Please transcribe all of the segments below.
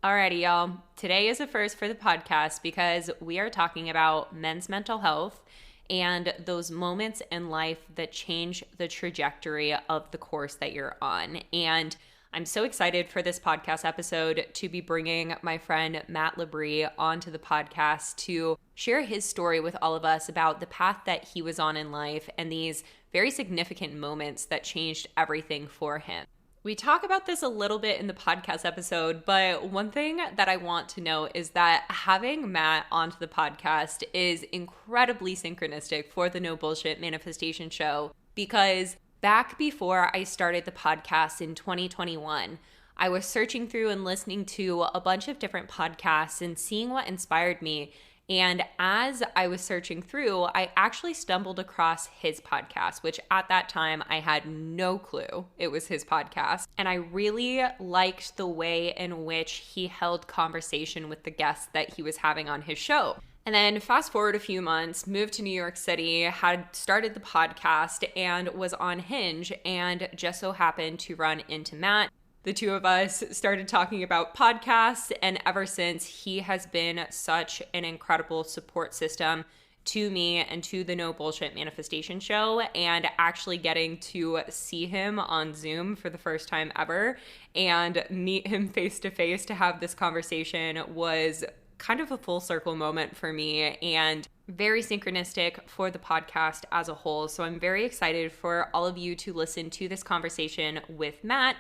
Alrighty, y'all. Today is a first for the podcast because we are talking about men's mental health and those moments in life that change the trajectory of the course that you're on. And I'm so excited for this podcast episode to be bringing my friend Matt LeBris onto the podcast to share his story with all of us about the path that he was on in life and these very significant moments that changed everything for him. We talk about this a little bit in the podcast episode, but one thing that I want to know is that having Matt onto the podcast is incredibly synchronistic for the No Bullshit Manifestation Show, because back before I started the podcast in 2021, I was searching through and listening to a bunch of different podcasts and seeing what inspired me. And as I was searching through, I actually stumbled across his podcast, which at that time I had no clue it was his podcast. And I really liked the way in which he held conversation with the guests that he was having on his show. And then fast forward a few months, moved to New York City, had started the podcast and was on Hinge, and just so happened to run into Matt. The two of us started talking about podcasts, and ever since, he has been such an incredible support system to me and to the No Bullshit Manifestation Show. And actually getting to see him on Zoom for the first time ever and meet him face to face to have this conversation was kind of a full circle moment for me and very synchronistic for the podcast as a whole. So I'm very excited for all of you to listen to this conversation with Matt.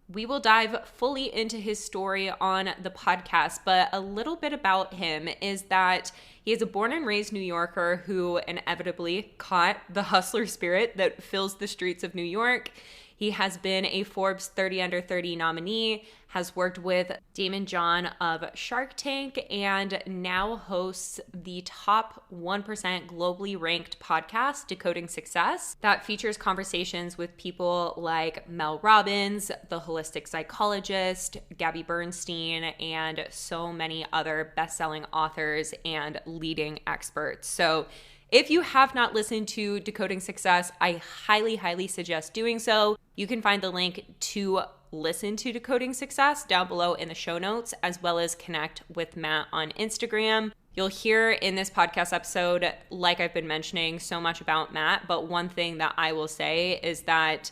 We will dive fully into his story on the podcast, but a little bit about him is that he is a born and raised New Yorker who inevitably caught the hustler spirit that fills the streets of New York. He has been a Forbes 30 Under 30 nominee, has worked with Daymond of Shark Tank, and now hosts the top 1% globally ranked podcast, Decoding Success, that features conversations with people like Mel Robbins, the Holistic Psychologist, Gabby Bernstein, and so many other best-selling authors and leading experts. So if you have not listened to Decoding Success, I highly, highly suggest doing so. You can find the link to listen to Decoding Success down below in the show notes, as well as connect with Matt on Instagram. You'll hear in this podcast episode, like I've been mentioning, so much about Matt, but one thing that I will say is that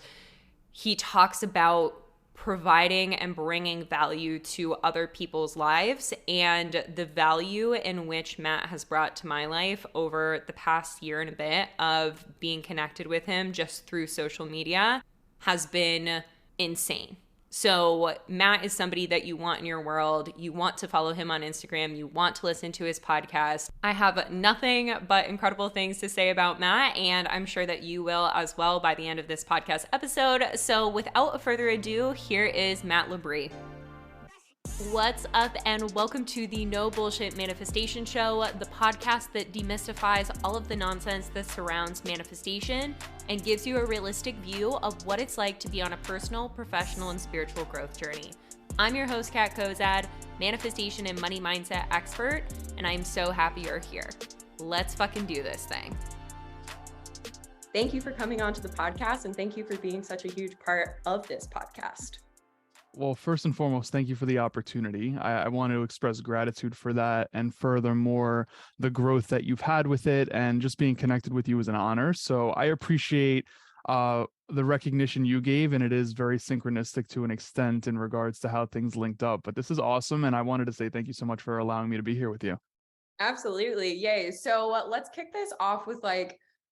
he talks about providing and bringing value to other people's lives, and the value in which Matt has brought to my life over the past year and a bit of being connected with him just through social media has been insane. So Matt is somebody that you want in your world. You want to follow him on Instagram. You want to listen to his podcast. I have nothing but incredible things to say about Matt, and I'm sure that you will as well by the end of this podcast episode. So without further ado, here is Matt LeBris. What's up, and welcome to the No Bullshit Manifestation Show, the podcast that demystifies all of the nonsense that surrounds manifestation and gives you a realistic view of what it's like to be on a personal, professional, and spiritual growth journey. I'm your host, Kat Kozad, manifestation and money mindset expert, and I'm so happy you're here. Let's fucking do this thing. Thank you for coming onto the podcast, and thank you for being such a huge part of this podcast. Well, first and foremost, thank you for the opportunity. I want to express gratitude for that. And furthermore, the growth that you've had with it and just being connected with you is an honor. So I appreciate the recognition you gave, and it is very synchronistic to an extent in regards to how things linked up. But this is awesome. And I wanted to say thank you so much for allowing me to be here with you. Absolutely. Yay. So let's kick this off with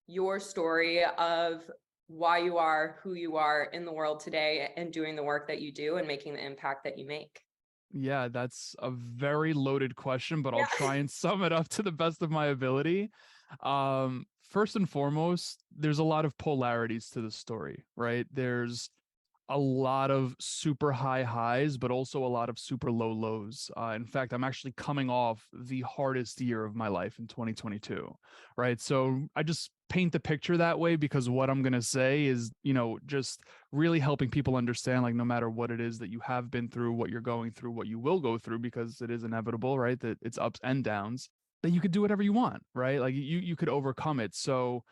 your story of why you are who you are in the world today and doing the work that you do and making the impact that you make. Yeah, that's a very loaded question, but I'll try and sum it up to the best of my ability. First and foremost, there's a lot of polarities to the story, right? There's a lot of super high highs, but also a lot of super low lows. In fact, I'm actually coming off the hardest year of my life in 2022, right? So I just paint the picture that way because what I'm going to say is, just really helping people understand, like, no matter what it is that you have been through, what you're going through, what you will go through, because it is inevitable, right? That it's ups and downs, that you could do whatever you want, right? Like you could overcome it. So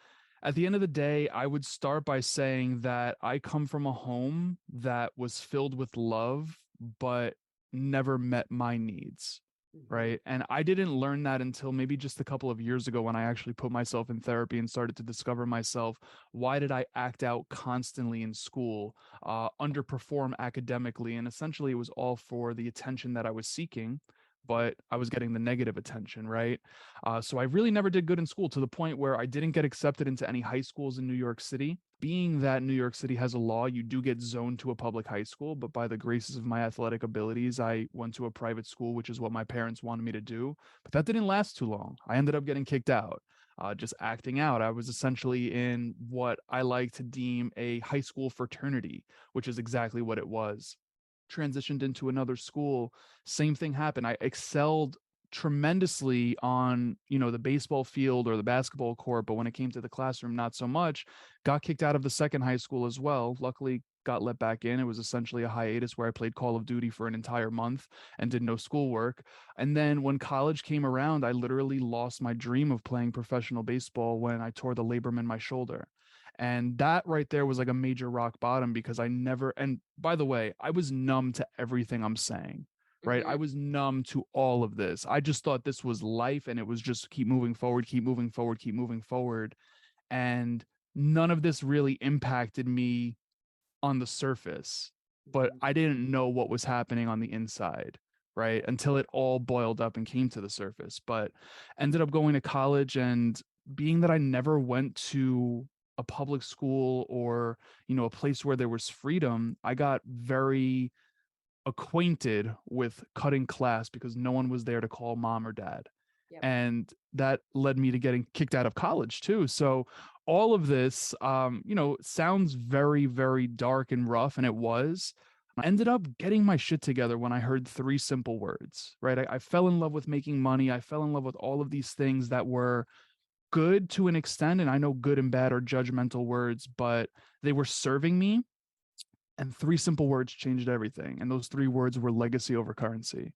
at the end of the day, I would start by saying that I come from a home that was filled with love, but never met my needs. Mhm. Right. And I didn't learn that until maybe just a couple of years ago when I actually put myself in therapy and started to discover myself. Why did I act out constantly in school, underperform academically? And essentially, it was all for the attention that I was seeking, but I was getting the negative attention. Right. So I really never did good in school to the point where I didn't get accepted into any high schools in New York City. Being that New York City has a law, you do get zoned to a public high school, but by the graces of my athletic abilities, I went to a private school, which is what my parents wanted me to do. But that didn't last too long. I ended up getting kicked out, just acting out. I was essentially in what I like to deem a high school fraternity, which is exactly what it was. Transitioned into another school, same thing happened. I excelled tremendously on, the baseball field or the basketball court, but when it came to the classroom, not so much. Got kicked out of the second high school as well. Luckily, got let back in. It was essentially a hiatus where I played Call of Duty for an entire month and did no schoolwork. And then when college came around, I literally lost my dream of playing professional baseball when I tore the labrum in my shoulder. And that right there was like a major rock bottom because I never, and by the way, I was numb to everything I'm saying, right? I Mhm. was numb to all of this. I just thought this was life and it was just keep moving forward, keep moving forward, keep moving forward. And none of this really impacted me on the surface, but Mhm. I didn't know what was happening on the inside, right? Until it all boiled up and came to the surface. But ended up going to college, and being that I never went to a public school or, a place where there was freedom, I got very acquainted with cutting class because no one was there to call mom or dad. Yep. And that led me to getting kicked out of college too. So all of this, sounds very, very dark and rough, and it was. I ended up getting my shit together when I heard three simple words, right? I fell in love with making money. I fell in love with all of these things that were good to an extent. And I know good and bad are judgmental words, but they were serving me. And three simple words changed everything. And those three words were legacy over currency.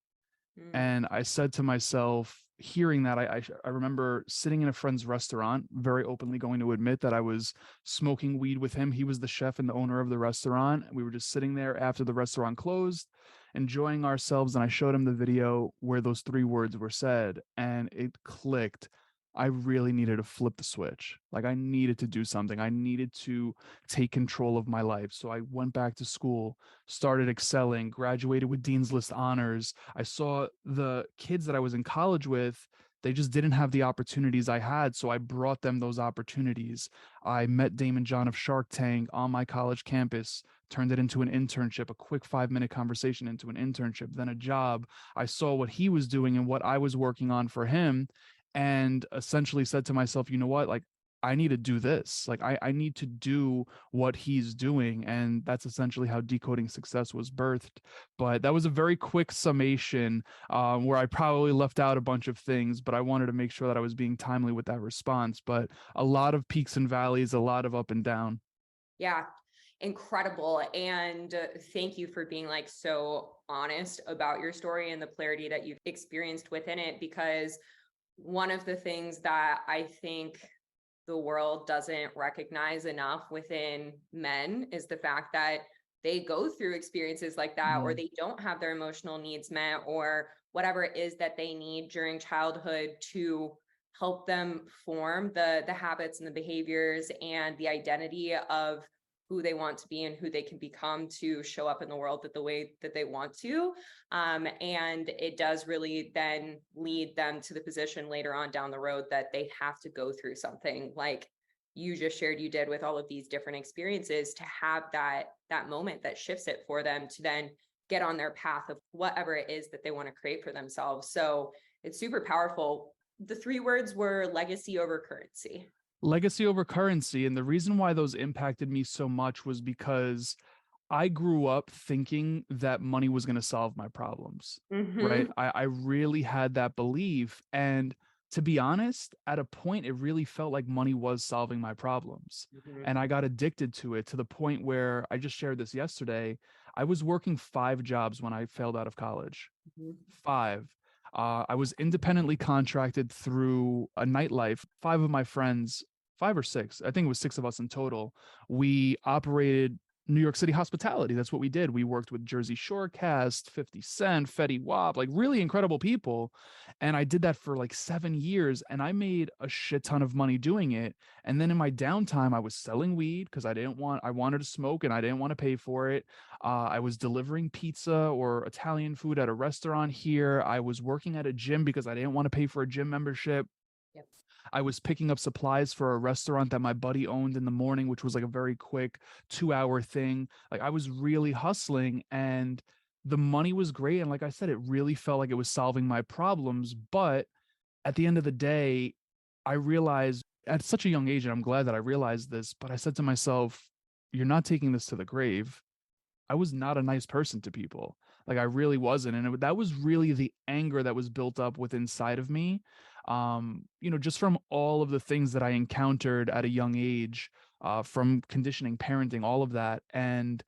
Mm. And I said to myself, hearing that, I remember sitting in a friend's restaurant, very openly going to admit that I was smoking weed with him. He was the chef and the owner of the restaurant. We were just sitting there after the restaurant closed, enjoying ourselves. And I showed him the video where those three words were said, and it clicked. I really needed to flip the switch. Like, I needed to do something. I needed to take control of my life. So I went back to school, started excelling, graduated with Dean's List honors. I saw the kids that I was in college with, they just didn't have the opportunities I had. So I brought them those opportunities. I met Daymond John of Shark Tank on my college campus, turned it into an internship, a quick 5-minute conversation into an internship, then a job. I saw what he was doing and what I was working on for him, and essentially said to myself, you know what? Like, I need to do this. Like, I need to do what he's doing. And that's essentially how Decoding Success was birthed. But that was a very quick summation, where I probably left out a bunch of things, but I wanted to make sure that I was being timely with that response. But a lot of peaks and valleys, a lot of up and down. Yeah. Incredible. And thank you for being like so honest about your story and the clarity that you've experienced within it. Because one of the things that I think the world doesn't recognize enough within men is the fact that they go through experiences like that, or Mm. they don't have their emotional needs met, or whatever it is that they need during childhood to help them form the habits and the behaviors and the identity of who they want to be and who they can become to show up in the world that the way that they want to. And it does really then lead them to the position later on down the road that they have to go through something like you just shared you did with all of these different experiences to have that moment that shifts it for them to then get on their path of whatever it is that they want to create for themselves. So it's super powerful. The three words were legacy over currency. Legacy over currency. And the reason why those impacted me so much was because I grew up thinking that money was going to solve my problems, right? Mm-hmm. I really had that belief. And to be honest, at a point, it really felt like money was solving my problems. Mm-hmm. And I got addicted to it to the point where I just shared this yesterday. I was working 5 jobs when I failed out of college. Five. I was independently contracted through a nightlife. Five of my friends, five or six, I think it was six of us in total, we operated New York City hospitality. That's what we did. We worked with Jersey Shore cast, 50 Cent, Fetty Wap, like really incredible people. And I did that for like 7 years and I made a shit ton of money doing it. And then in my downtime, I was selling weed because I wanted to smoke and I didn't want to pay for it. I was delivering pizza or Italian food at a restaurant here. I was working at a gym because I didn't want to pay for a gym membership. Yep. I was picking up supplies for a restaurant that my buddy owned in the morning, which was like a very quick 2 hour thing. Like I was really hustling and the money was great. And like I said, it really felt like it was solving my problems. But at the end of the day, I realized at such a young age, and I'm glad that I realized this, but I said to myself, you're not taking this to the grave. I was not a nice person to people. Like I really wasn't. And that was really the anger that was built up with inside of me. Just from all of the things that I encountered at a young age, from conditioning, parenting, all of that. And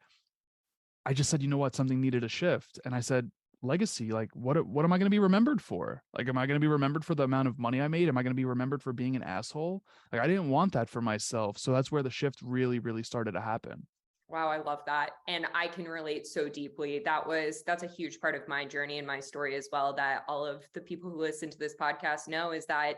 I just said, you know what, something needed a shift. And I said, legacy, like what am I going to be remembered for? Like, am I going to be remembered for the amount of money I made? Am I going to be remembered for being an asshole? Like, I didn't want that for myself. So that's where the shift really, really started to happen. Wow, I love that. And I can relate so deeply. That's a huge part of my journey and my story as well, that all of the people who listen to this podcast know, is that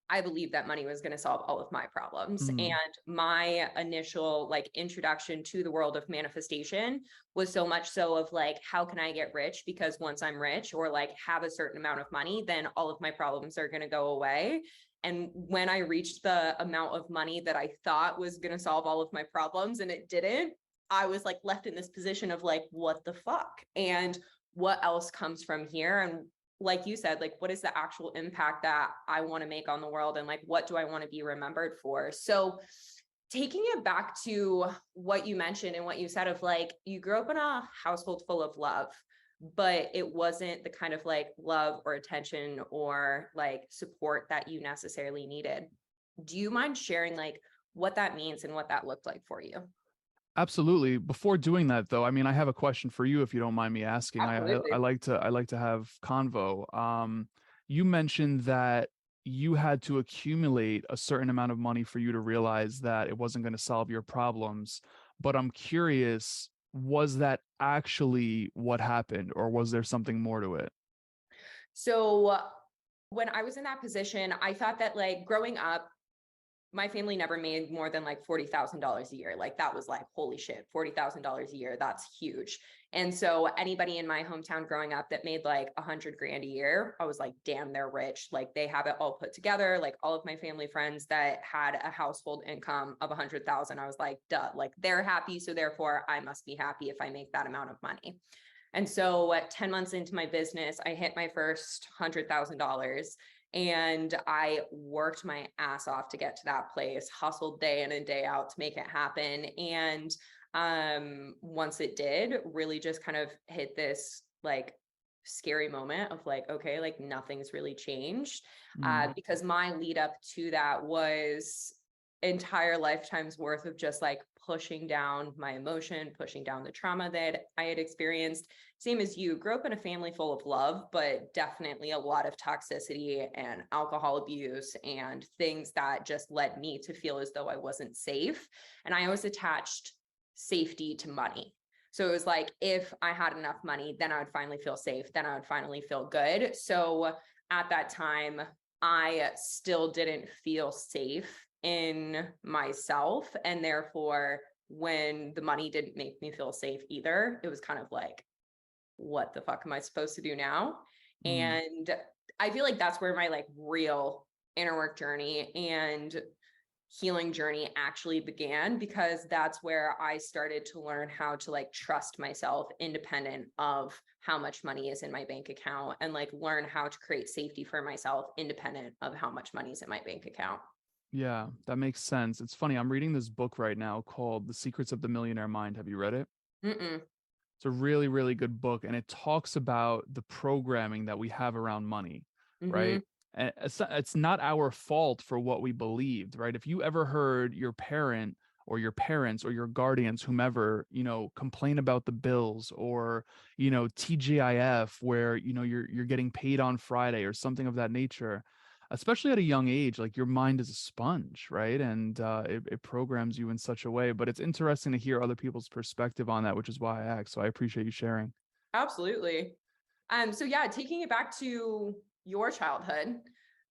I believe that money was going to solve all of my problems. Mm, And my initial like introduction to the world of manifestation was so much so of like, how can I get rich? Because once I'm rich or like have a certain amount of money, then all of my problems are going to go away. And when I reached the amount of money that I thought was going to solve all of my problems and it didn't, I was like left in this position of like, what the fuck? And what else comes from here? And like you said, like, what is the actual impact that I want to make on the world? And like, what do I want to be remembered for? So taking it back to what you mentioned and what you said of like, you grew up in a household full of love, but it wasn't the kind of like love or attention or like support that you necessarily needed. Do you mind sharing like what that means and what that looked like for you? absolutely. Before doing that, though, I mean, I have a question for you, if you don't mind me asking. I Absolutely. like to have convo. You mentioned that you had to accumulate a certain amount of money for you to realize that it wasn't going to solve your problems. But I'm curious, was that actually what happened, or was there something more to it? So when I was in that position, I thought that like growing up, my family never made more than like $40,000 a year. Like that was like, holy shit, $40,000 a year. That's huge. And so anybody in my hometown growing up that made like 100 grand a year, I was like, damn, they're rich. Like they have it all put together. Like all of my family friends that had a household income of 100,000, I was like, duh, like they're happy. So therefore I must be happy if I make that amount of money. And so at 10 months into my business, I hit my first $100,000 and I worked my ass off to get to that place, hustled day in and day out to make it happen. And once it did, really just kind of hit this like scary moment of like, okay, like nothing's really changed. Mm, Because my lead up to that was entire lifetime's worth of just like pushing down my emotion, pushing down the trauma that I had experienced. Same as you, grew up in a family full of love, but definitely a lot of toxicity and alcohol abuse and things that just led me to feel as though I wasn't safe. And I always attached safety to money. So it was like, if I had enough money, then I would finally feel safe. Then I would finally feel good. So at that time, I still didn't feel safe in myself. And therefore, when the money didn't make me feel safe either, it was kind of like, what the fuck am I supposed to do now? mm. And I feel like that's where my like real inner work journey and healing journey actually began, because that's where I started to learn how to like trust myself independent of how much money is in my bank account, and like learn how to create safety for myself independent of how much money is in my bank account. Yeah, that makes sense. It's funny. I'm reading this book right now called The Secrets of the Millionaire Mind. Have you read it? Mm-mm. It's a really, really good book, and it talks about the programming that we have around money, Mm-hmm. right? And it's not our fault for what we believed, right? If you ever heard your parent or your parents or your guardians, whomever, complain about the bills, or, TGIF, where, you're getting paid on Friday or something of that nature, especially at a young age, like your mind is a sponge, right? And it programs you in such a way. But it's interesting to hear other people's perspective on that, which is why I asked. So I appreciate you sharing. Absolutely. So yeah, taking it back to your childhood,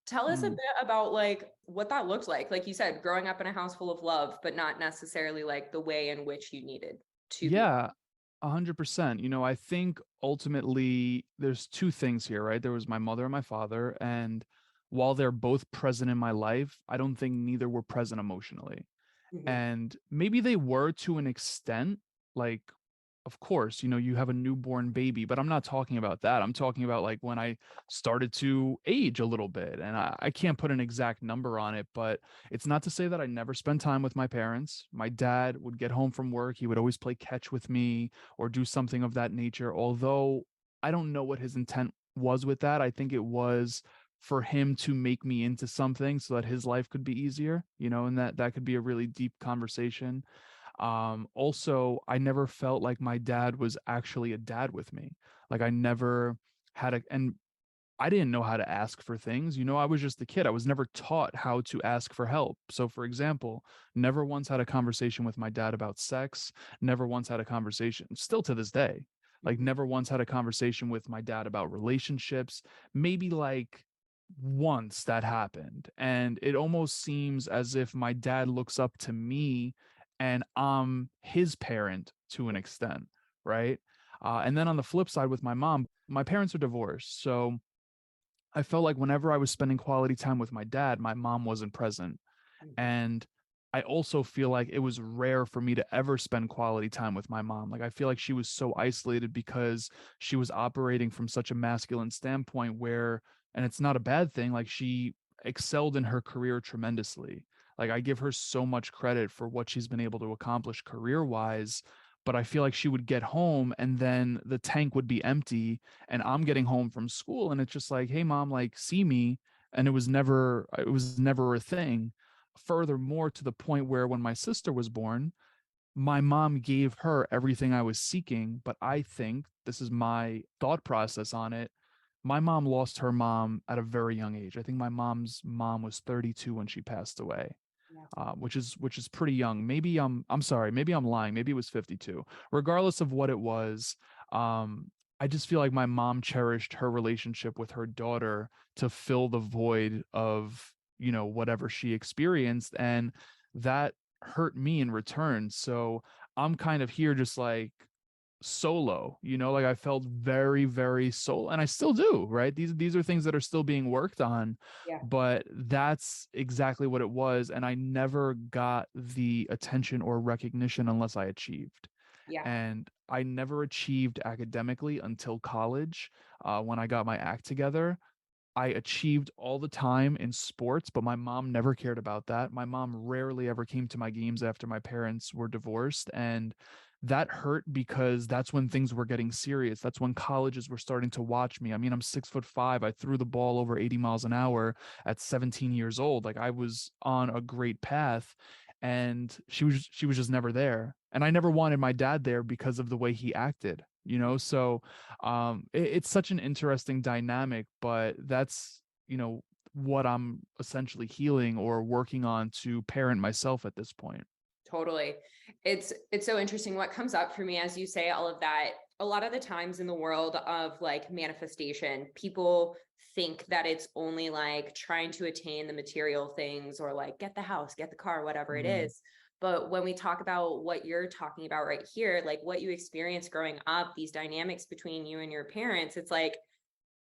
tell us a Mm. bit about like what that looked like. Like you said, growing up in a house full of love, but not necessarily like the way in which you needed to be. Yeah, 100%. I think ultimately there's two things here, right? There was my mother and my father, and while they're both present in my life, I don't think neither were present emotionally. Mhm. And maybe they were to an extent, like, of course, you have a newborn baby, but I'm not talking about that. I'm talking about like when I started to age a little bit. And I can't put an exact number on it, but it's not to say that I never spent time with my parents. My dad would get home from work, he would always play catch with me or do something of that nature. Although I don't know what his intent was with that. I think it was for him to make me into something so that his life could be easier, and that could be a really deep conversation. Also, I never felt like my dad was actually a dad with me. Like I never and I didn't know how to ask for things. I was just a kid. I was never taught how to ask for help. So, for example, never once had a conversation with my dad about sex, never once had a conversation, still to this day, like Mhm. never once had a conversation with my dad about relationships. Maybe like once that happened. And it almost seems as if my dad looks up to me and I'm his parent to an extent, right? And then on the flip side with my mom, my parents are divorced. So I felt like whenever I was spending quality time with my dad, my mom wasn't present. Mhm. And I also feel like it was rare for me to ever spend quality time with my mom. Like I feel like she was so isolated because she was operating from such a masculine standpoint where, and it's not a bad thing, like she excelled in her career tremendously. Like I give her so much credit for what she's been able to accomplish career wise, but I feel like she would get home and then the tank would be empty and I'm getting home from school and it's just like, "Hey mom, like see me." And it was never a thing. Furthermore, to the point where when my sister was born, my mom gave her everything I was seeking. But I think this is my thought process on it. My mom lost her mom at a very young age. I think my mom's mom was 32 when she passed away, Yeah. which is pretty young. Maybe I'm sorry, maybe I'm lying. Maybe it was 52. Regardless of what it was, I just feel like my mom cherished her relationship with her daughter to fill the void of whatever she experienced, and that hurt me in return. So I'm kind of here just like solo, like I felt very, very solo, and I still do, right? These are things that are still being worked on, Yeah. but that's exactly what it was. And I never got the attention or recognition unless I achieved. Yeah. And I never achieved academically until college, when I got my act together. I achieved all the time in sports, but my mom never cared about that. My mom rarely ever came to my games after my parents were divorced. And that hurt because that's when things were getting serious. That's when colleges were starting to watch me. I mean, I'm 6'5". I threw the ball over 80 miles an hour at 17 years old. Like I was on a great path and she was just never there. And I never wanted my dad there because of the way he acted, so it's such an interesting dynamic, but that's what I'm essentially healing or working on to parent myself at this point. Totally. It's so interesting what comes up for me as you say all of that. A lot of the times in the world of like manifestation, people think that it's only like trying to attain the material things or like get the house, get the car, whatever it Mhm. is. But when we talk about what you're talking about right here, like what you experienced growing up, these dynamics between you and your parents, it's like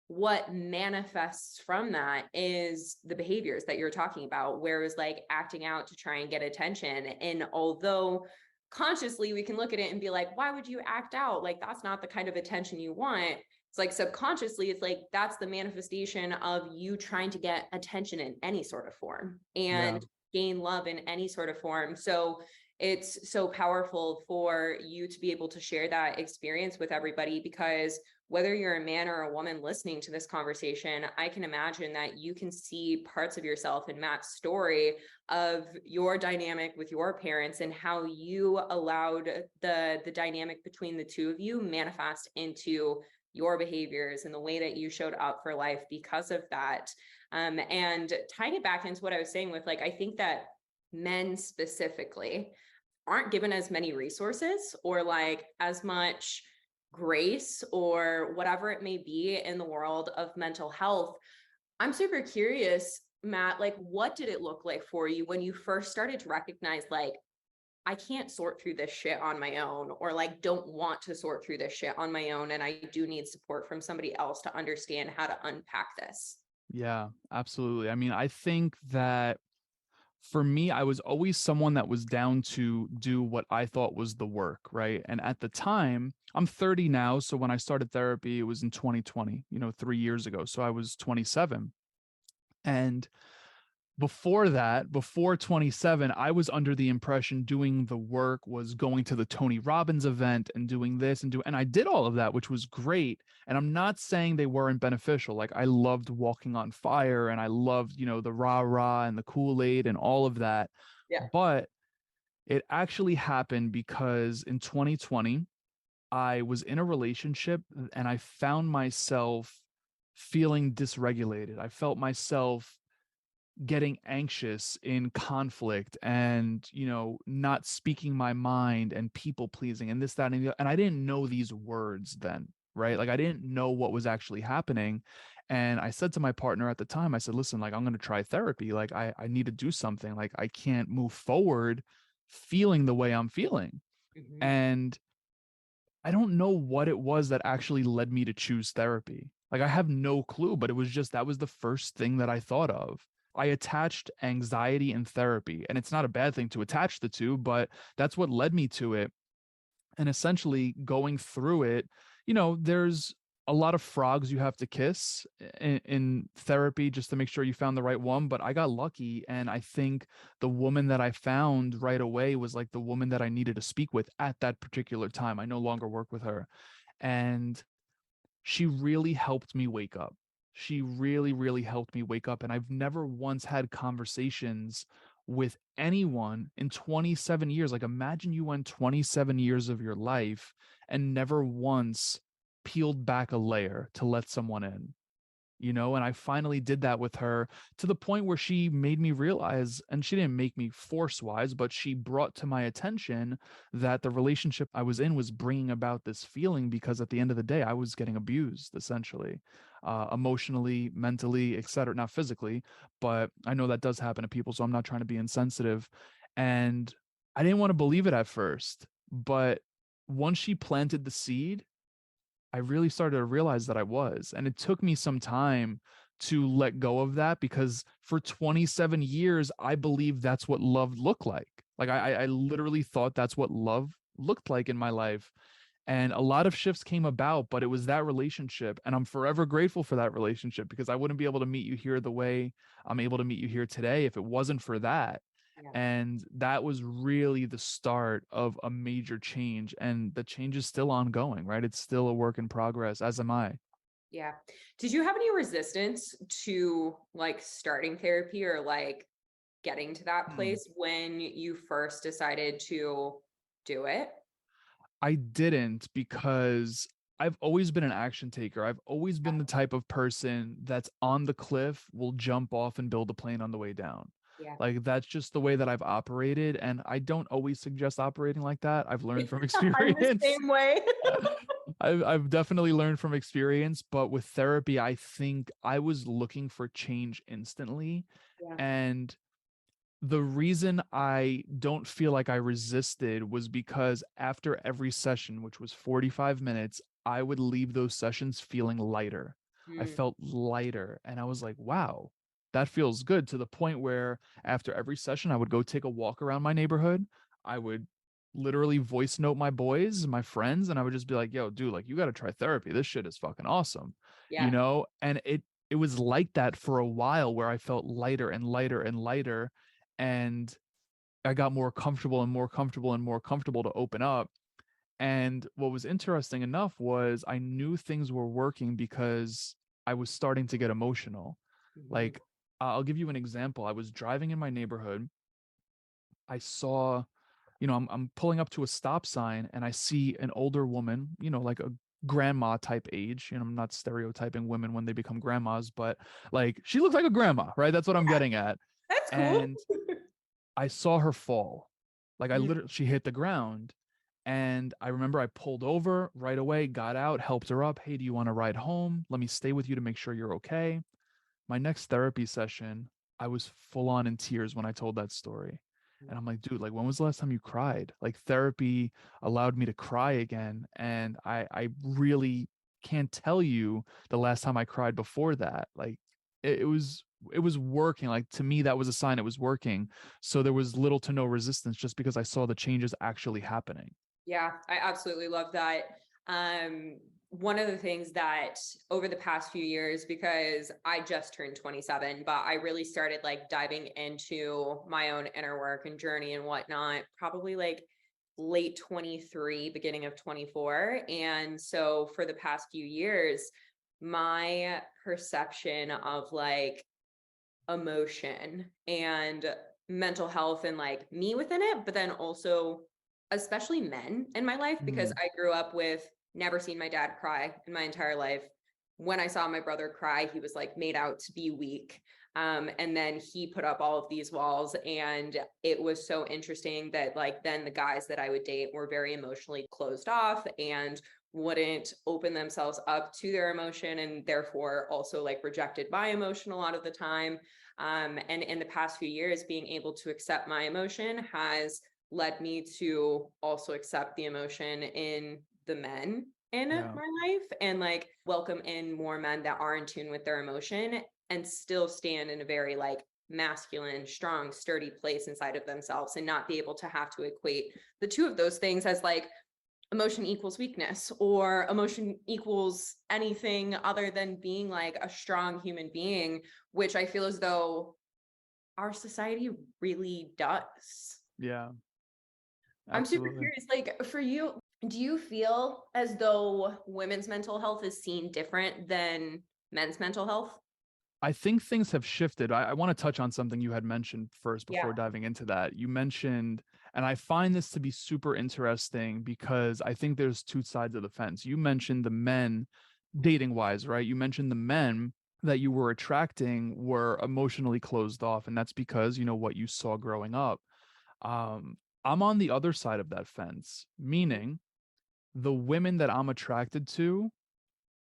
what manifests from that is the behaviors that you're talking about, whereas like acting out to try and get attention. And although consciously we can look at it and be like, why would you act out? Like, that's not the kind of attention you want. It's like subconsciously, it's like that's the manifestation of you trying to get attention in any sort of form Yeah. and gain love in any sort of form. So it's so powerful for you to be able to share that experience with everybody because whether you're a man or a woman listening to this conversation, I can imagine that you can see parts of yourself in Matt's story of your dynamic with your parents and how you allowed the dynamic between the two of you manifest into your behaviors and the way that you showed up for life because of that. And tying it back into what I was saying with like, I think that men specifically aren't given as many resources or like as much grace or whatever it may be in the world of mental health. I'm super curious, Matt, like what did it look like for you when you first started to recognize like, I can't sort through this shit on my own, or like don't want to sort through this shit on my own. And I do need support from somebody else to understand how to unpack this. Yeah, absolutely. I mean, I think that for me, I was always someone that was down to do what I thought was the work, right? And at the time, I'm 30 now. So when I started therapy, it was in 2020, 3 years ago. So I was 27. And before that, before 27, I was under the impression doing the work was going to the Tony Robbins event and doing this and I did all of that, which was great. And I'm not saying they weren't beneficial. Like I loved walking on fire and I loved, the rah-rah and the Kool-Aid and all of that. Yeah. But it actually happened because in 2020, I was in a relationship and I found myself feeling dysregulated. I felt myself getting anxious in conflict and not speaking my mind and people pleasing and this that and I didn't know these words then, right? Like I didn't know what was actually happening. And I said to my partner at the time, I said, listen, like I'm going to try therapy. Like I need to do something. Like I can't move forward feeling the way I'm feeling. Mm-hmm. And I don't know what it was that actually led me to choose therapy. Like I have no clue, but it was just that was the first thing that I thought of. I attached anxiety and therapy, and it's not a bad thing to attach the two, but that's what led me to it. And essentially going through it, there's a lot of frogs you have to kiss in therapy just to make sure you found the right one. But I got lucky. And I think the woman that I found right away was like the woman that I needed to speak with at that particular time. I no longer work with her. And she really helped me wake up. She really, really helped me wake up. And I've never once had conversations with anyone in 27 years. Like, imagine you went 27 years of your life and never once peeled back a layer to let someone in. And I finally did that with her to the point where she made me realize, and she didn't make me force wise, but she brought to my attention that the relationship I was in was bringing about this feeling because at the end of the day, I was getting abused essentially, emotionally, mentally, etc. Not physically, but I know that does happen to people. So I'm not trying to be insensitive. And I didn't want to believe it at first, but once she planted the seed, I really started to realize that I was. And it took me some time to let go of that because for 27 years, I believed that's what love looked like. Like I literally thought that's what love looked like in my life. And a lot of shifts came about, but it was that relationship. And I'm forever grateful for that relationship because I wouldn't be able to meet you here the way I'm able to meet you here today if it wasn't for that. Yeah. And that was really the start of a major change. And the change is still ongoing, right? It's still a work in progress, as am I. Yeah. Did you have any resistance to like starting therapy or like getting to that Hmm. place when you first decided to do it? I didn't because I've always been an action taker. I've always been the type of person that's on the cliff, will jump off and build a plane on the way down. Yeah. Like that's just the way that I've operated. And I don't always suggest operating like that. I've learned from I'm the experience. same way. I've definitely learned from experience, but with therapy, I think I was looking for change instantly. Yeah. And the reason I don't feel like I resisted was because after every session, which was 45 minutes, I would leave those sessions feeling lighter. I Mm. felt lighter and I was like, wow, that feels good, to the point where after every session, I would go take a walk around my neighborhood. I would literally voice note my boys, my friends, and I would just be like, yo, dude, like you got to try therapy. This shit is fucking awesome. Yeah. And it was like that for a while where I felt lighter and lighter and lighter, and I got more comfortable and more comfortable and more comfortable to open up. And what was interesting enough was I knew things were working because I was starting to get emotional. Mhm. Like, I'll give you an example. I was driving in my neighborhood. I saw, I'm pulling up to a stop sign and I see an older woman, like a grandma type age. I'm not stereotyping women when they become grandmas, but like she looks like a grandma, right? That's what I'm getting at. That's cool. And I saw her fall. Like Mm. she hit the ground. And I remember I pulled over right away, got out, helped her up. Hey, do you want to ride home? Let me stay with you to make sure you're okay. My next therapy session, I was full on in tears when I told that story. And I'm like, dude, like, when was the last time you cried? Like, therapy allowed me to cry again. And I really can't tell you the last time I cried before that. Like, it was working. Like, to me, that was a sign it was working. So there was little to no resistance just because I saw the changes actually happening. Yeah, I absolutely love that. One of the things that over the past few years, because I just turned 27, but I really started like diving into my own inner work and journey and whatnot, probably like late 23, beginning of 24. And so for the past few years, my perception of like emotion and mental health and like me within it, but then also especially men in my life, because Mm, I grew up with never seen my dad cry in my entire life. When I saw my brother cry, he was like made out to be weak. And then he put up all of these walls. And it was so interesting that like then the guys that I would date were very emotionally closed off and wouldn't open themselves up to their emotion, and therefore also like rejected my emotion a lot of the time. And in the past few years, being able to accept my emotion has led me to also accept the emotion in the men in yeah. my life and like welcome in more men that are in tune with their emotion and still stand in a very like masculine, strong, sturdy place inside of themselves, and not be able to have to equate the two of those things as like emotion equals weakness or emotion equals anything other than being like a strong human being, which I feel as though our society really does. Yeah, I'm super absolutely. curious, like for you, do you feel as though women's mental health is seen different than men's mental health? I think things have shifted. I want to touch on something you had mentioned first Yeah. before diving into that. You mentioned, and I find this to be super interesting because I think there's two sides of the fence. You mentioned the men dating wise, right? You mentioned the men that you were attracting were emotionally closed off, and that's because, what you saw growing up. Um, I'm on the other side of that fence, meaning the women that I'm attracted to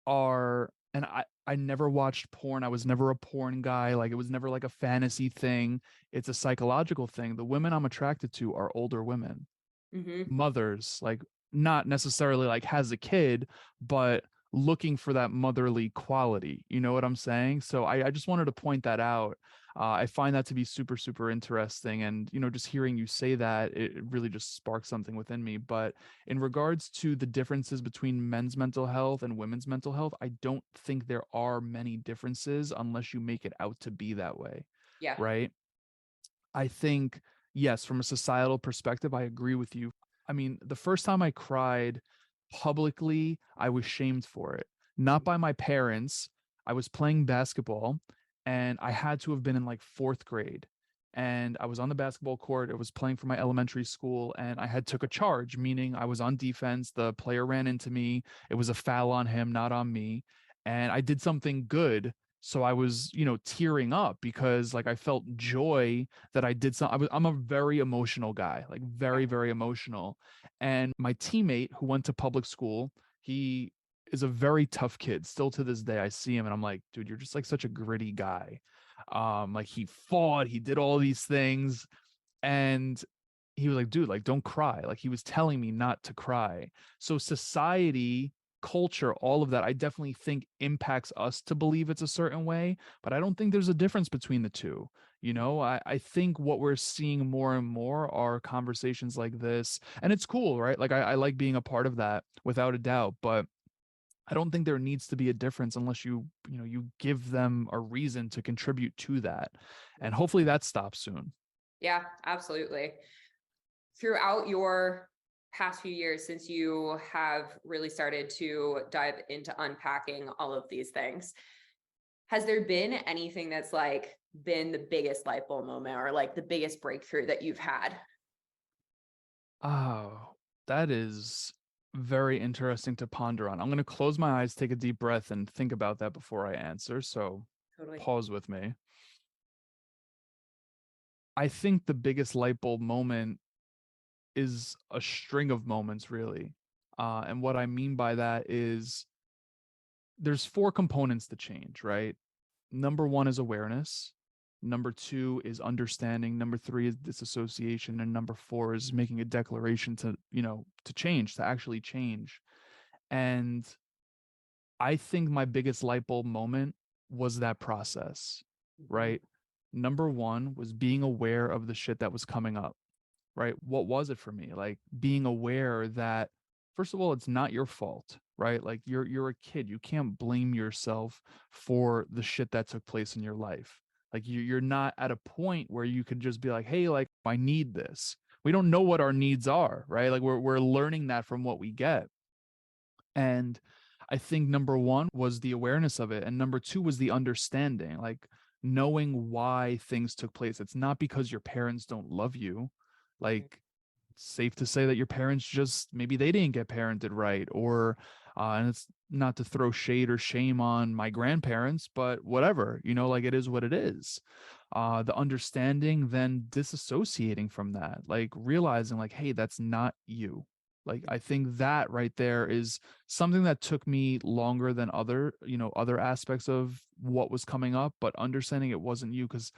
are, and I never watched porn. I was never a porn guy. Like, it was never like a fantasy thing. It's a psychological thing. The women I'm attracted to are older women, Mm-hmm. mothers, like not necessarily like has a kid, but looking for that motherly quality. You know what I'm saying? So I just wanted to point that out. I find that to be super, super interesting. And, just hearing you say that, it really just sparks something within me. But in regards to the differences between men's mental health and women's mental health, I don't think there are many differences unless you make it out to be that way. Yeah. Right. I think, yes, from a societal perspective, I agree with you. I mean, the first time I cried publicly, I was shamed for it, not by my parents. I was playing basketball and I had to have been in like fourth grade. And I was on the basketball court. I was playing for my elementary school and I had took a charge, meaning I was on defense. The player ran into me. It was a foul on him, not on me. And I did something good. So I was, tearing up because like I felt joy that I did something. I'm a very emotional guy, like very, very emotional. And my teammate who went to public school, he is a very tough kid. Still to this day, I see him and I'm like, dude, you're just like such a gritty guy. Like he fought, he did all these things. And he was like, dude, like, don't cry. Like he was telling me not to cry. So society, culture, all of that, I definitely think impacts us to believe it's a certain way, but I don't think there's a difference between the two. I think what we're seeing more and more are conversations like this. And it's cool, right? Like I like being a part of that without a doubt, but I don't think there needs to be a difference unless you give them a reason to contribute to that. And hopefully that stops soon. Yeah, absolutely. Throughout your past few years, since you have really started to dive into unpacking all of these things, has there been anything that's like been the biggest light bulb moment or like the biggest breakthrough that you've had? Oh, that is very interesting to ponder on. I'm going to close my eyes, take a deep breath, and think about that before I answer. So Totally. pause with me. I think the biggest light bulb moment is a string of moments, really. And what I mean by that is there's four components to change, right? Number one is awareness. Number two is understanding. Number three is disassociation. And number four is making a declaration to, to change, to actually change. And I think my biggest light bulb moment was that process, Mhm. right? Number one was being aware of the shit that was coming up, right? What was it for me? Like being aware that first of all, it's not your fault, right? Like you're a kid. You can't blame yourself for the shit that took place in your life. Like you're not at a point where you could just be like, hey, like I need this. We don't know what our needs are, right? Like we're learning that from what we get. And I think number one was the awareness of it. And number two was the understanding, like knowing why things took place. It's not because your parents don't love you. Mhm. Like, it's safe to say that your parents just maybe they didn't get parented right, or, and it's not to throw shade or shame on my grandparents, but whatever, like it is what it is. The understanding, then disassociating from that, like realizing, like, hey, that's not you. Like, I think that right there is something that took me longer than other aspects of what was coming up, but understanding it wasn't you, because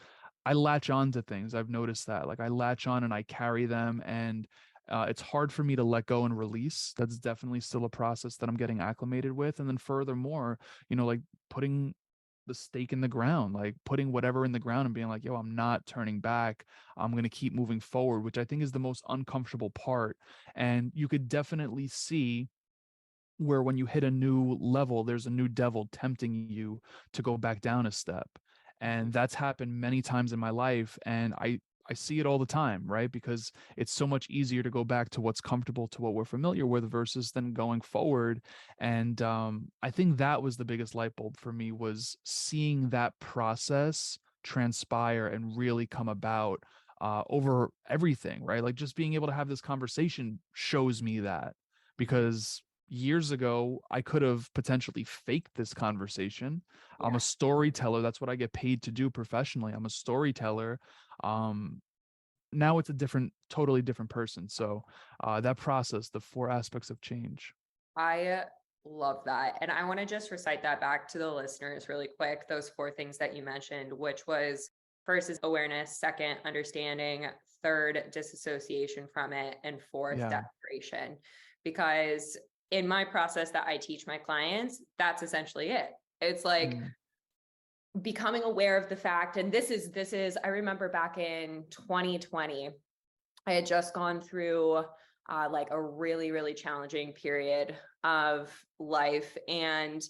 I latch on to things. I've noticed that. Like I latch on and I carry them, and it's hard for me to let go and release. That's definitely still a process that I'm getting acclimated with. And then furthermore, like putting the stake in the ground, like putting whatever in the ground and being like, yo, I'm not turning back. I'm going to keep moving forward, which I think is the most uncomfortable part. And you could definitely see where when you hit a new level, there's a new devil tempting you to go back down a step. Mhm. And that's happened many times in my life. And I see it all the time, right? Because it's so much easier to go back to what's comfortable, to what we're familiar with, versus then going forward. And I think that was the biggest light bulb for me, was seeing that process transpire and really come about over everything, right? Like just being able to have this conversation shows me that, Mhm. because years ago I could have potentially faked this conversation. I'm a Yeah. storyteller. That's what I get paid to do professionally. I'm a storyteller. um Now it's a totally different person. So that process, the four aspects of change. I love that. And I want to just recite that back to the listeners really quick. Those four things that you mentioned, which was first is awareness, second, understanding, third, disassociation from it, and fourth, Yeah. declaration. Because in my process that I teach my clients, that's essentially it. It's like Mm. becoming aware of the fact. And this is, I remember back in 2020, I had just gone through like a really, really challenging period of life. And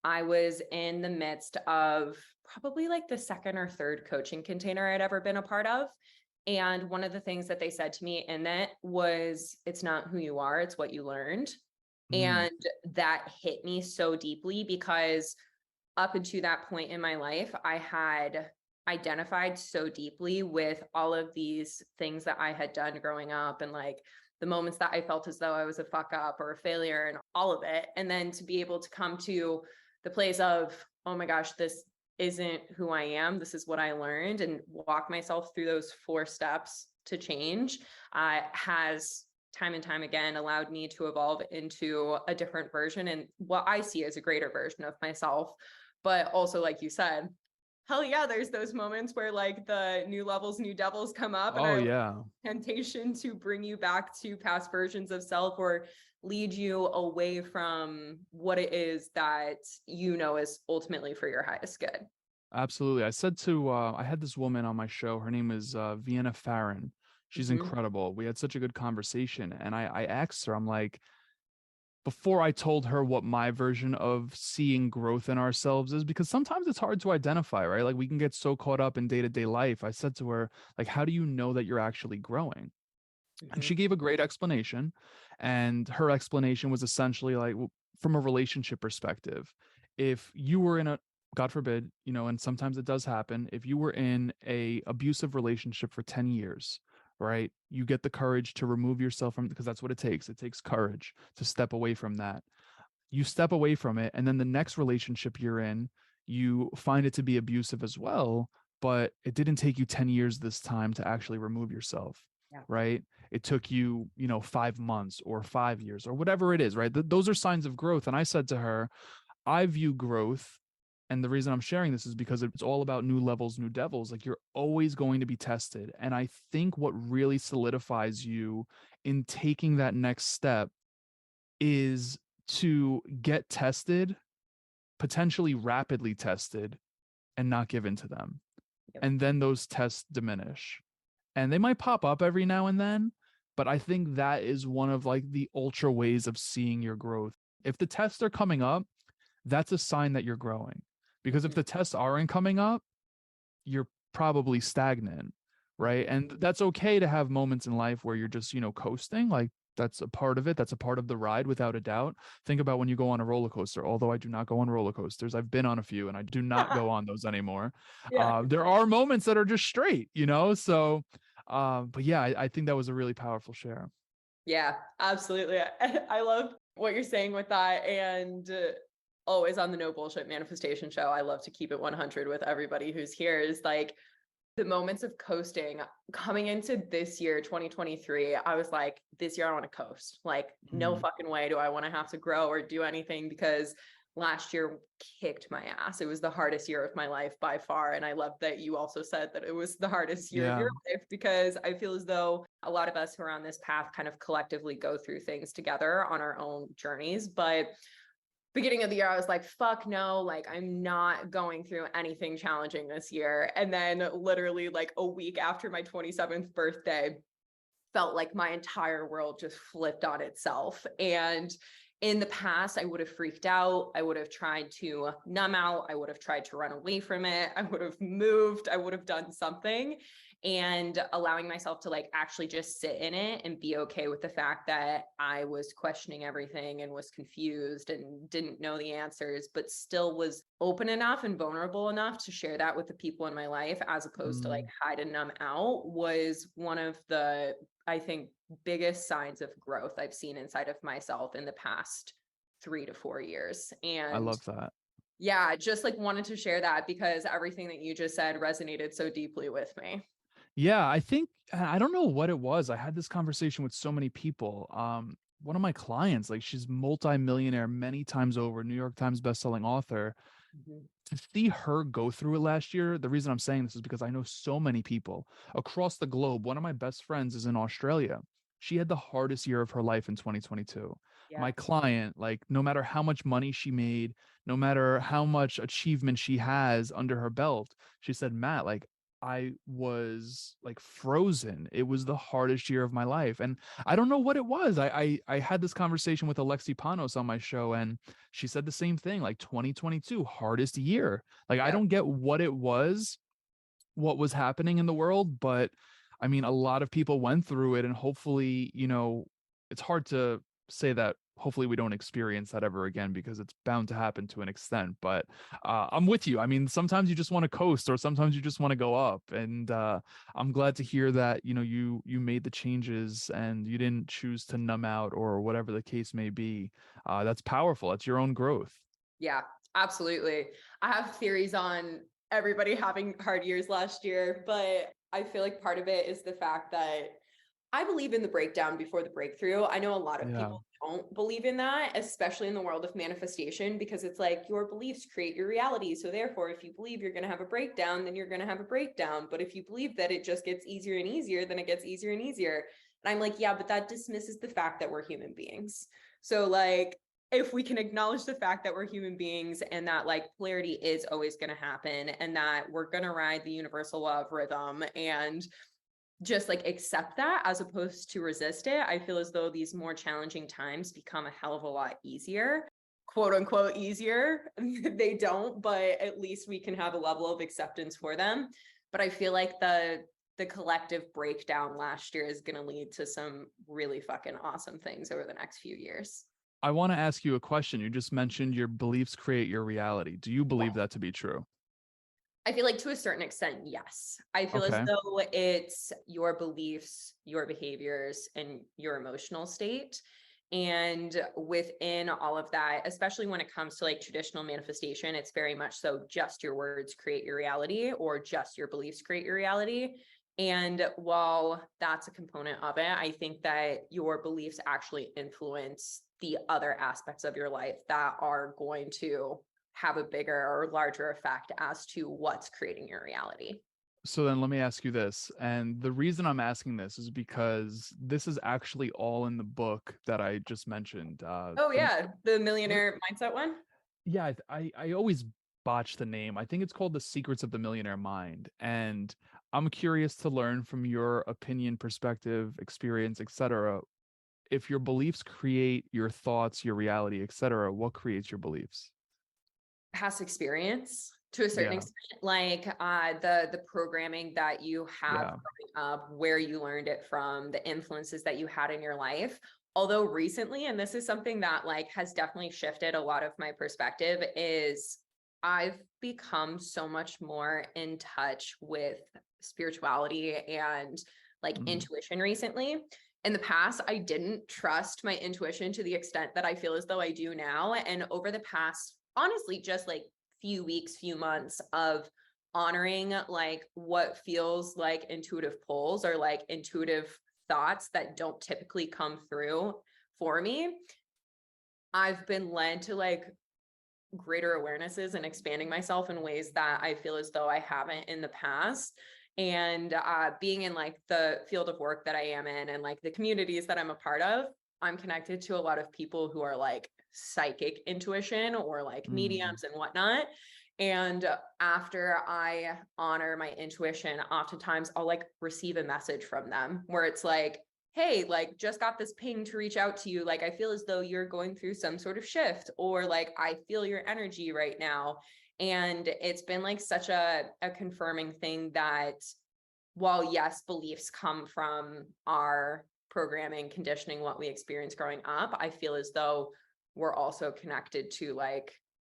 I was in the midst of probably like the second or third coaching container I'd ever been a part of. And one of the things that they said to me in that was, it's not who you are, it's what you learned. Mm. And that hit me so deeply because up until that point in my life, I had identified so deeply with all of these things that I had done growing up and like the moments that I felt as though I was a fuck up or a failure and all of it. And then to be able to come to the place of, oh my gosh, this isn't who I am. This is what I learned, and walk myself through those four steps to change has time and time again allowed me to evolve into a different version and what I see as a greater version of myself. But also, like you said, hell yeah, there's those moments where like the new levels, new devils come up and Oh are like yeah. temptation to bring you back to past versions of self or lead you away from what it is that is ultimately for your highest good. Absolutely. I had this woman on my show. Her name is Vienna Farron. She's Mm-hmm. incredible. We had such a good conversation. And I asked her, I'm like, before I told her what my version of seeing growth in ourselves is, because sometimes it's hard to identify, right? Like we can get so caught up in day-to-day life. I said to her, like, how do you know that you're actually growing? And Mm-hmm. she gave a great explanation. And her explanation was essentially like, from a relationship perspective, if you were in a, God forbid, and sometimes it does happen, if you were in a abusive relationship for 10 years, right? You get the courage to remove yourself from, because that's what it takes. It takes courage to step away from that. You step away from it, and then the next relationship you're in, you find it to be abusive as well, but it didn't take you 10 years this time to actually remove yourself, Yeah. right? It took you, 5 months or 5 years or whatever it is, right? Those are signs of growth. And I said to her, I view growth, and the reason I'm sharing this is because it's all about new levels, new devils. Like, you're always going to be tested. And I think what really solidifies you in taking that next step is to get tested, potentially rapidly tested, and not give in to them. Yep. And then those tests diminish. And they might pop up every now and then, but I think that is one of like the ultra ways of seeing your growth. If the tests are coming up, that's a sign that you're growing. Because if the tests aren't coming up, you're probably stagnant, right? And that's okay to have moments in life where you're just, coasting. Like, that's a part of it. That's a part of the ride, without a doubt. Think about when you go on a roller coaster. Although I do not go on roller coasters, I've been on a few and I do not go on those anymore. Yeah. There are moments that are just straight, so but yeah, I think that was a really powerful share. Yeah, absolutely. I love what you're saying with that. And always on the No Bullshit Manifestation Show, I love to keep it 100 with everybody who's here, is like the moments of coasting coming into this year, 2023. I was like, this year I want to coast. Like, no fucking way do I want to have to grow or do anything, because last year kicked my ass. It was the hardest year of my life by far. And I love that you also said that it was the hardest year of your life, because I feel as though a lot of us who are on this path kind of collectively go through things together on our own journeys. But beginning of the year, I was like, fuck no, like I'm not going through anything challenging this year. And then literally like a week after my 27th birthday, felt like my entire world just flipped on itself. And in the past, I would have freaked out. I would have tried to numb out. I would have tried to run away from it. I would have moved. I would have done something. And allowing myself to like actually just sit in it and be okay with the fact that I was questioning everything and was confused and didn't know the answers, but still was open enough and vulnerable enough to share that with the people in my life, as opposed to like hide and numb out, was one of the, I think, biggest signs of growth I've seen inside of myself in the past 3 to 4 years. And I love that. yeah, just like wanted to share that because everything that you just said resonated so deeply with me. Yeah, I think, I don't know what it was. I had this conversation with so many people. One of my clients, like, she's multi-millionaire many times over, New York Times bestselling author. To see her go through it last year, the reason I'm saying this is because I know so many people across the globe. One of my best friends is in Australia. She had the hardest year of her life in 2022. Yeah. My client, like, no matter how much money she made, no matter how much achievement she has under her belt, she said, Matt, like, I was like frozen. It was the hardest year of my life. And I don't know what it was. I had this conversation with Alexi Panos on my show, and she said the same thing, like 2022, hardest year. Like, I don't get what it was, what was happening in the world, but I mean, a lot of people went through it, and hopefully, it's hard to say that hopefully we don't experience that ever again, because it's bound to happen to an extent. But I'm with you. I mean, sometimes you just want to coast, or sometimes you just want to go up. And I'm glad to hear that, you made the changes and you didn't choose to numb out or whatever the case may be. That's powerful. That's your own growth. Yeah, absolutely. I have theories on everybody having hard years last year, but I feel like part of it is the fact that I believe in the breakdown before the breakthrough. I know a lot of Yeah. people don't believe in that, especially in the world of manifestation, because it's like your beliefs create your reality. So therefore, if you believe you're going to have a breakdown, then you're going to have a breakdown. But if you believe that it just gets easier and easier, then it gets easier and easier. And I'm like, yeah, but that dismisses the fact that we're human beings. So like, if we can acknowledge the fact that we're human beings and that like polarity is always going to happen and that we're going to ride the universal law of rhythm and just like accept that as opposed to resist it, I feel as though these more challenging times become a hell of a lot easier, quote unquote easier. They don't, but at least we can have a level of acceptance for them. But I feel like the collective breakdown last year is going to lead to some really fucking awesome things over the next few years. I want to ask you a question. You just mentioned your beliefs create your reality. Do you believe that to be true? I feel like to a certain extent, yes. I feel as Okay. though it's your beliefs, your behaviors, and your emotional state. And within all of that, especially when it comes to like traditional manifestation, it's very much so just your words create your reality, or just your beliefs create your reality. And while that's a component of it, I think that your beliefs actually influence the other aspects of your life that are going to have a bigger or larger effect as to what's creating your reality. So then let me ask you this. And the reason I'm asking this is because this is actually all in the book that I just mentioned. Oh yeah, the millionaire mindset one. Yeah, I always botch the name. I think it's called The Secrets of the Millionaire Mind. And I'm curious to learn from your opinion, perspective, experience, etc. If your beliefs create your thoughts, your reality, etc., what creates your beliefs? Past experience to a certain Yeah. extent, like the programming that you have Yeah. growing up, where you learned it from, the influences that you had in your life. Although recently, and this is something that like has definitely shifted a lot of my perspective, is I've become so much more in touch with spirituality and like Mhm. intuition recently. In the past, I didn't trust my intuition to the extent that I feel as though I do now. And over the past, honestly, just like few weeks, few months of honoring like what feels like intuitive pulls or like intuitive thoughts that don't typically come through for me, I've been led to like greater awarenesses and expanding myself in ways that I feel as though I haven't in the past. And being in like the field of work that I am in and like the communities that I'm a part of, I'm connected to a lot of people who are like psychic intuition or like Mm. mediums and whatnot. And after I honor my intuition, oftentimes I'll like receive a message from them where it's like, hey, like just got this ping to reach out to you. Like, I feel as though you're going through some sort of shift, or like, I feel your energy right now. And it's been like such a confirming thing that while yes, beliefs come from our programming, conditioning, what we experience growing up, I feel as though we're also connected to like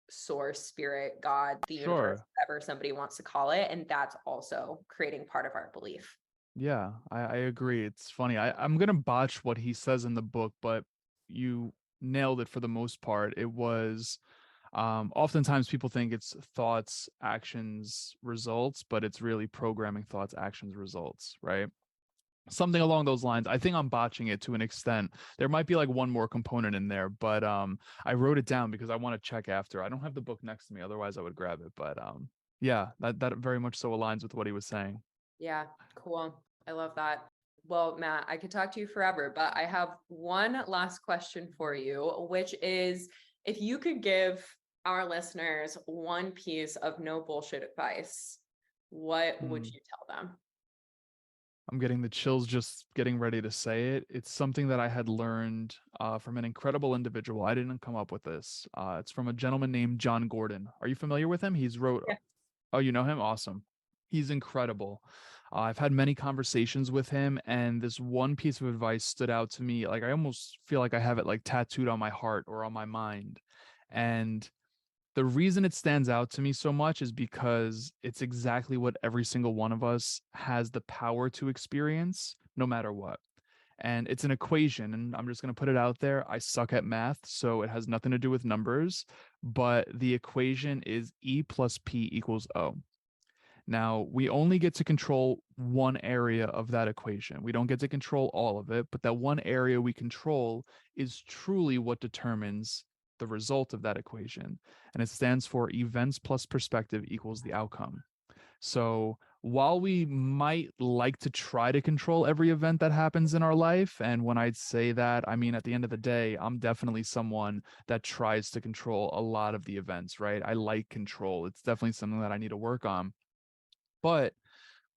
source, spirit, God, the universe, Sure. whatever somebody wants to call it. And that's also creating part of our belief. Yeah, I agree. It's funny. I'm gonna botch what he says in the book, but you nailed it for the most part. It was oftentimes people think it's thoughts, actions, results, but it's really programming thoughts, actions, results, right? Something along those lines. I think I'm botching it to an extent. There might be like one more component in there, but I wrote it down because I want to check after. I don't have the book next to me, otherwise I would grab it. But yeah, that very much so aligns with what he was saying. Yeah, cool. I love that. Well, Matt, I could talk to you forever, but I have one last question for you, which is if you could give our listeners one piece of no bullshit advice, what would Hmm. you tell them? I'm getting the chills just getting ready to say it. It's something that I had learned from an incredible individual. I didn't come up with this. It's from a gentleman named John Gordon. Are you familiar with him? He's wrote. Yeah. Oh, you know him? Awesome. He's incredible. I've had many conversations with him, and this one piece of advice stood out to me. Like I almost feel like I have it like tattooed on my heart or on my mind. And the reason it stands out to me so much is because it's exactly what every single one of us has the power to experience, no matter what. And it's an equation, and I'm just going to put it out there. I suck at math, so it has nothing to do with numbers, but the equation is E plus P equals O. Now, we only get to control one area of that equation. We don't get to control all of it, but that one area we control is truly what determines the result of that equation. And it stands for events plus perspective equals the outcome. So while we might like to try to control every event that happens in our life, and when I say that, I mean, at the end of the day, I'm definitely someone that tries to control a lot of the events, right? I like control. It's definitely something that I need to work on. But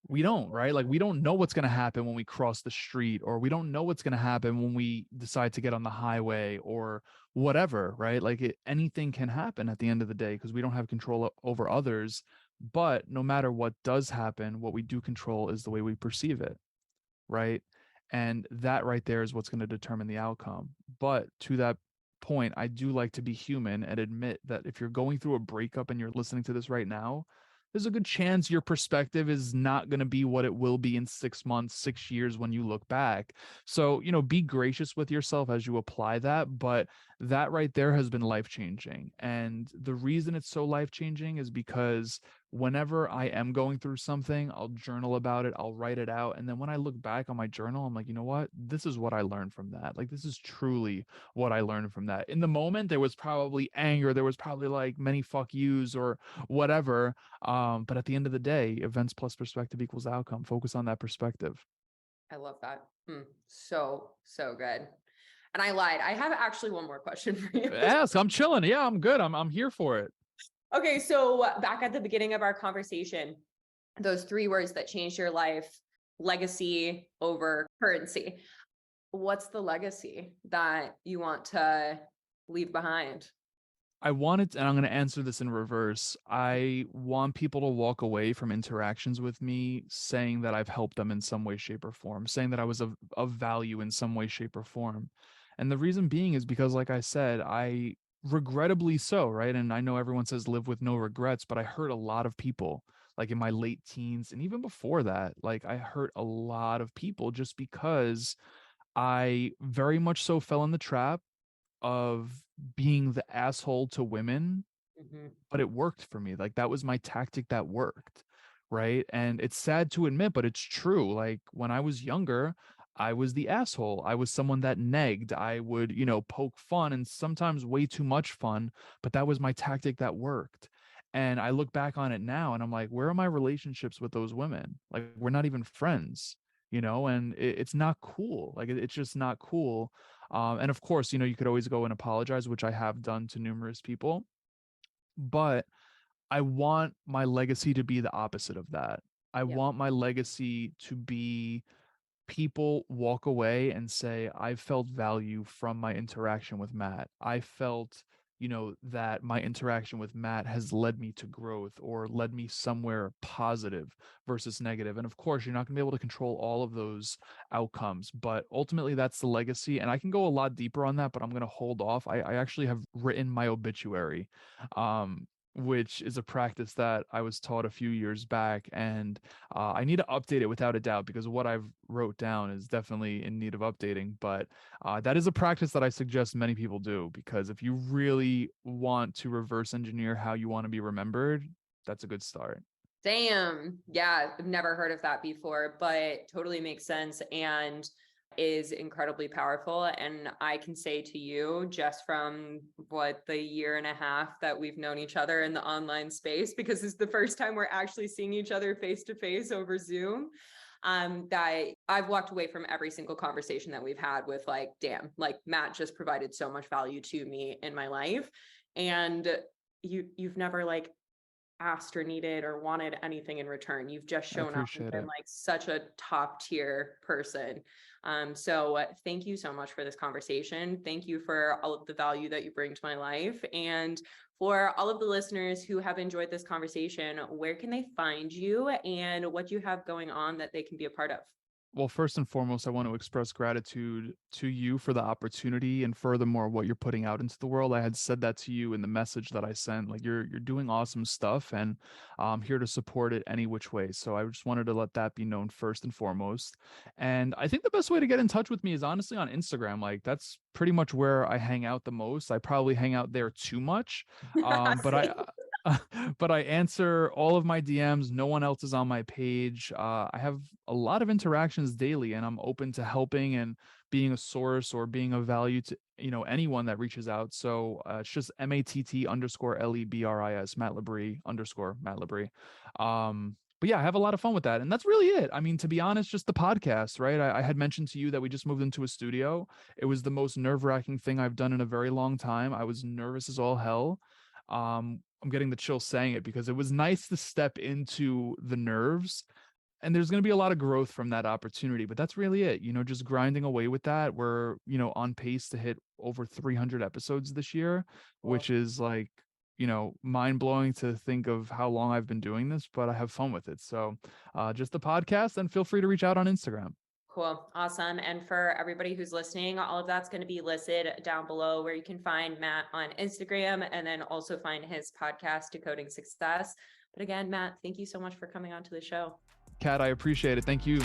we don't, right? Like we don't know what's going to happen when we cross the street, or we don't know what's going to happen when we decide to get on the highway or whatever, right? Like anything can happen at the end of the day because we don't have control over others. But no matter what does happen, what we do control is the way we perceive it, right? And that right there is what's going to determine the outcome. But to that point, I do like to be human and admit that if you're going through a breakup and you're listening to this right now, there's a good chance your perspective is not going to be what it will be in 6 months, 6 years when you look back. So, be gracious with yourself as you apply that. But that right there has been life changing. And the reason it's so life changing is because whenever I am going through something, I'll journal about it, I'll write it out. And then when I look back on my journal, I'm like, you know what? This is what I learned from that. Like, this is truly what I learned from that. In the moment, there was probably anger, there was probably like many fuck yous or whatever. But at the end of the day, events plus perspective equals outcome. Focus on that perspective. I love that. So good. And I lied. I have actually one more question for you. Yes, I'm chilling. Yeah, I'm good. I'm here for it. Okay, so back at the beginning of our conversation, those 3 words that changed your life: legacy over currency. What's the legacy that you want to leave behind? I wanted, and I'm going to answer this in reverse. I want people to walk away from interactions with me saying that I've helped them in some way, shape, or form, saying that I was of value in some way, shape, or form. And the reason being is because, like I said, I regrettably so, right? And I know everyone says live with no regrets, but I hurt a lot of people, like in my late teens and even before that. Like, I hurt a lot of people just because I very much so fell in the trap of being the asshole to women, Mm-hmm. but it worked for me. Like, that was my tactic that worked, right? And it's sad to admit, but it's true. Like, when I was younger, I was the asshole. I was someone that negged. I would, poke fun, and sometimes way too much fun, but that was my tactic that worked. And I look back on it now and I'm like, where are my relationships with those women? Like, we're not even friends, and it's not cool. Like, it's just not cool. And of course, you could always go and apologize, which I have done to numerous people. But I want my legacy to be the opposite of that. I Yeah. want my legacy to be people walk away and say, I felt value from my interaction with Matt. I felt, that my interaction with Matt has led me to growth or led me somewhere positive versus negative. And of course, you're not going to be able to control all of those outcomes, but ultimately that's the legacy. And I can go a lot deeper on that, but I'm going to hold off. I actually have written my obituary. Which is a practice that I was taught a few years back, and I need to update it without a doubt because what I've wrote down is definitely in need of updating. But that is a practice that I suggest many people do, because if you really want to reverse engineer how you want to be remembered, that's a good start. Damn. Yeah, I've never heard of that before, but totally makes sense and is incredibly powerful. And I can say to you, just from the year and a half that we've known each other in the online space, because it's the first time we're actually seeing each other face to face over Zoom, that I've walked away from every single conversation that we've had with like, damn, like Matt just provided so much value to me in my life. And you've never like asked or needed or wanted anything in return. You've just I shown up and appreciate been it. like such a top tier person. So thank you so much for this conversation. Thank you for all of the value that you bring to my life. And for all of the listeners who have enjoyed this conversation, where can they find you and what you have going on that they can be a part of? Well, first and foremost, I want to express gratitude to you for the opportunity, and furthermore what you're putting out into the world. I had said that to you in the message that I sent. Like, you're doing awesome stuff, and I'm here to support it any which way. So I just wanted to let that be known first and foremost. And I think the best way to get in touch with me is honestly on Instagram. Like, that's pretty much where I hang out the most. I probably hang out there too much. But I but I answer all of my DMs. No one else is on my page. I have a lot of interactions daily, and I'm open to helping and being a source or being of value to anyone that reaches out. So it's just MATT_LEBRIS, Matt LeBris _ Matt LeBris. But yeah, I have a lot of fun with that, and that's really it. I mean, to be honest, just the podcast, right? I had mentioned to you that we just moved into a studio. It was the most nerve-wracking thing I've done in a very long time. I was nervous as all hell. I'm getting the chill saying it because it was nice to step into the nerves, and there's going to be a lot of growth from that opportunity, but that's really it. Just grinding away with that. We're, on pace to hit over 300 episodes this year, Cool. which is like, mind blowing to think of how long I've been doing this, but I have fun with it. So, just the podcast, and feel free to reach out on Instagram. Cool. Awesome. And for everybody who's listening, all of that's going to be listed down below where you can find Matt on Instagram and then also find his podcast, Decoding Success. But again, Matt, thank you so much for coming on to the show. Kat, I appreciate it. Thank you.